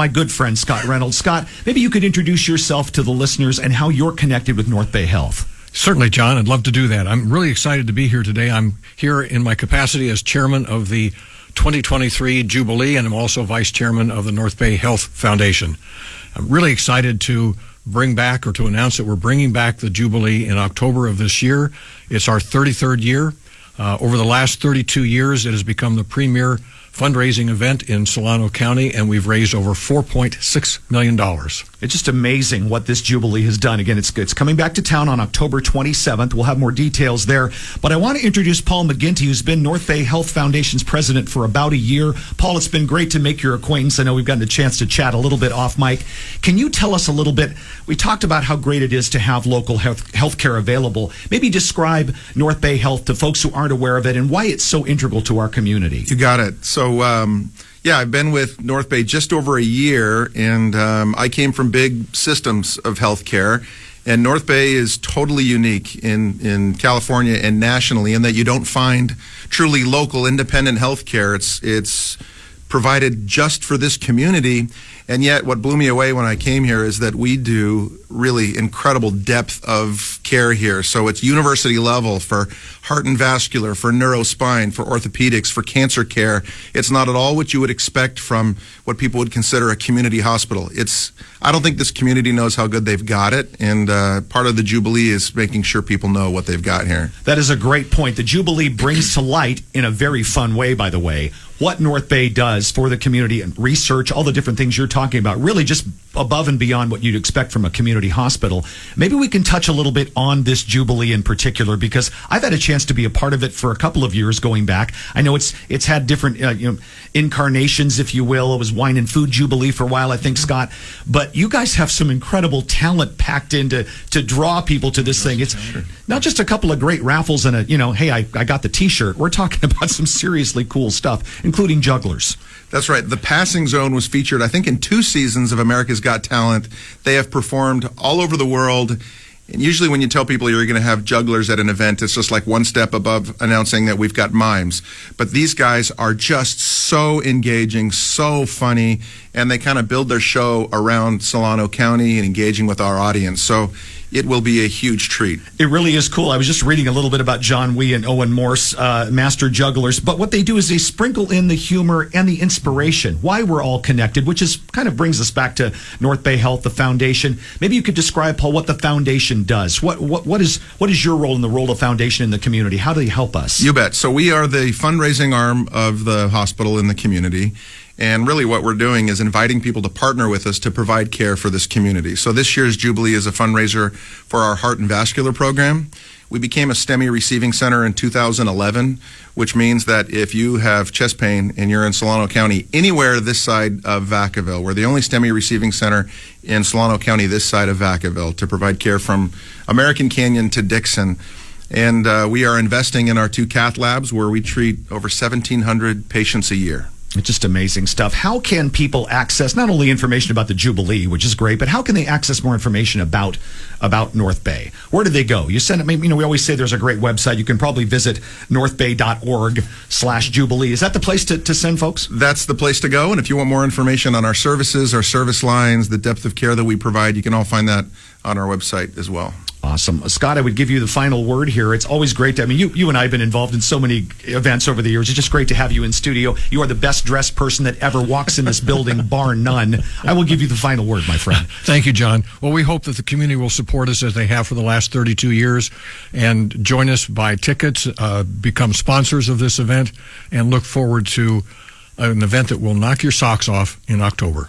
my good friend, Scott Reynolds. Scott, maybe you could introduce yourself to the listeners and how you're connected with NorthBay Health. Certainly, John. I'd love to do that. I'm really excited to be here today. I'm here in my capacity as chairman of the 2023 Jubilee, and I'm also vice chairman of the NorthBay Health Foundation. I'm really excited to bring back, or to announce that we're bringing back the Jubilee in October of this year. It's our 33rd year. Over the last 32 years, it has become the premier fundraising event in Solano County, and we've raised over $4.6 million. It's just amazing what this Jubilee has done. Again, it's coming back to town on October 27th. We'll have more details there. But I want to introduce Paul McGinty, who's been NorthBay Health Foundation's president for about a year. Paul, it's been great to make your acquaintance. I know we've gotten a chance to chat a little bit off mic. Can you tell us a little bit? We talked about how great it is to have local health care available. Maybe describe NorthBay Health to folks who aren't aware of it and why it's so integral to our community. You got it. So, I've been with NorthBay just over a year, and I came from big systems of healthcare, and NorthBay is totally unique in California and nationally in that you don't find truly local independent healthcare. It's provided just for this community, and yet what blew me away when I came here is that we do really incredible depth of care here. So it's university level for heart and vascular, for neurospine, for orthopedics, for cancer care. It's not at all what you would expect from what people would consider a community hospital. I don't think this community knows how good they've got it, and part of the Jubilee is making sure people know what they've got here. That is a great point. The Jubilee brings to light, in a very fun way, by the way, what NorthBay does for the community and research, all the different things you're talking about, really just above and beyond what you'd expect from a community hospital. Maybe we can touch a little bit on this Jubilee in particular, because I've had a chance to be a part of it for a couple of years going back. I know it's had different incarnations, if you will. It was Wine and Food Jubilee for a while, I think, Scott. But you guys have some incredible talent packed in to draw people to this thing. It's not just a couple of great raffles and hey, I got the T-shirt. We're talking about some seriously cool stuff, including jugglers. That's right. The Passing Zone was featured, I think, in 2 seasons of America's Got Talent. They have performed all over the world. And usually when you tell people you're going to have jugglers at an event, it's just like one step above announcing that we've got mimes. But these guys are just so engaging, so funny, and they kind of build their show around Solano County and engaging with our audience. So it will be a huge treat. It really is cool. I was just reading a little bit about John Wee and Owen Morse, master jugglers. But what they do is they sprinkle in the humor and the inspiration, why we're all connected, which is kind of brings us back to NorthBay Health, the foundation. Maybe you could describe, Paul, what the foundation does. What is your role in the role of foundation in the community? How do they help us? You bet. So we are the fundraising arm of the hospital in the community. And really what we're doing is inviting people to partner with us to provide care for this community. So this year's Jubilee is a fundraiser for our heart and vascular program. We became a STEMI receiving center in 2011, which means that if you have chest pain and you're in Solano County, anywhere this side of Vacaville, we're the only STEMI receiving center in Solano County this side of Vacaville to provide care from American Canyon to Dixon. And we are investing in our 2 cath labs where we treat over 1,700 patients a year. It's just amazing stuff. How can people access not only information about the Jubilee, which is great, but how can they access more information about NorthBay? Where do they go? You send it. We always say there's a great website. You can probably visit northbay.org/Jubilee. Is that the place to send folks? That's the place to go. And if you want more information on our services, our service lines, the depth of care that we provide, you can all find that on our website as well. Awesome. Scott, I would give you the final word here. It's always great to, you and I have been involved in so many events over the years. It's just great to have you in studio. You are the best dressed person that ever walks in this building, bar none. I will give you the final word, my friend. Thank you, John. Well, we hope that the community will support us as they have for the last 32 years and join us, buy tickets, become sponsors of this event, and look forward to an event that will knock your socks off in October.